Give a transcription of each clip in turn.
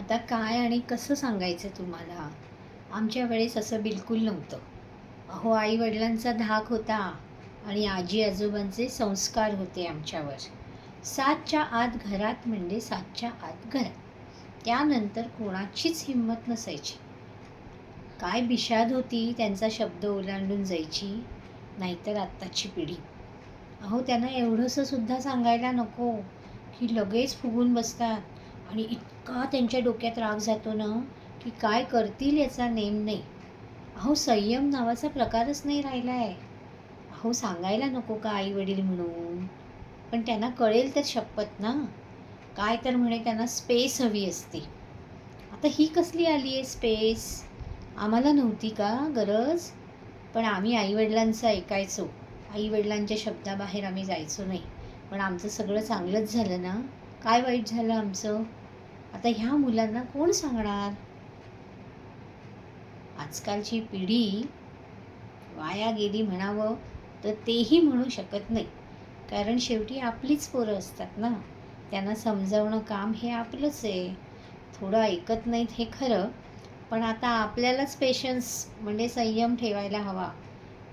आता काय आणि कसं सांगायचं तुम्हाला? आमच्या वेळेस असं बिलकुल नव्हतं. अहो, आई-वडिलांचा धाक होता आणि आजी-आजोबांचे संस्कार होते आमच्यावर. 7च्या आत घरात म्हणजे 7च्या आत घरात. त्यानंतर कोणाचीच हिंमत नसायची. काय बिशाद होती त्यांचा शब्द ओलांडून जायची, नाहीतर आत्ताची पिढी. अहो, त्यांना एवढंसं सुद्धा सांगायला नको, की लगेच फुगून बसतात आणि इतका त्यांच्या डोक्यात राग जातो ना, की काय करतील याचा नेम नाही. अहो, संयम नावाचा प्रकारच नाही राहिला आहे. अहो, सांगायला नको का आई-वडील म्हणून? पण त्यांना कळेल तर शपथ ना. काय तर म्हणे त्यांना स्पेस हवी असते. आता ही कसली आली आहे स्पेस? आम्हाला नव्हती का गरज? पण आम्ही आई-वडिलांचं ऐकायचो. आई-वडिलांच्या शब्दाबाहेर आम्ही जायचो नाही. पण आमचं सगळं चांगलंच झालं ना. काय वाईट झालं आमचं? आता ह्या मुलांना कोण सांगणार? आजकालची पिढी वाया गेली म्हणावं तर तेही म्हणू शकत नाही. कारण शेवटी आपलीच पोरं असतात ना. त्यांना समजावणं काम हे आपलंच आहे. थोडं ऐकत नाहीत हे खरं, पण आता आपल्यालाच पेशन्स म्हणजे संयम ठेवायला हवा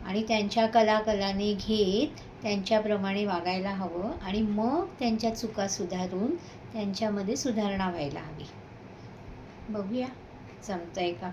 आणि त्यांच्या कलाकलाने घेत त्यांच्याप्रमाणे वागायला हवं आणि मग त्यांच्या चुका सुधारून त्यांच्यामध्ये सुधारणा व्हायला हवी. बघूया जमतंय का?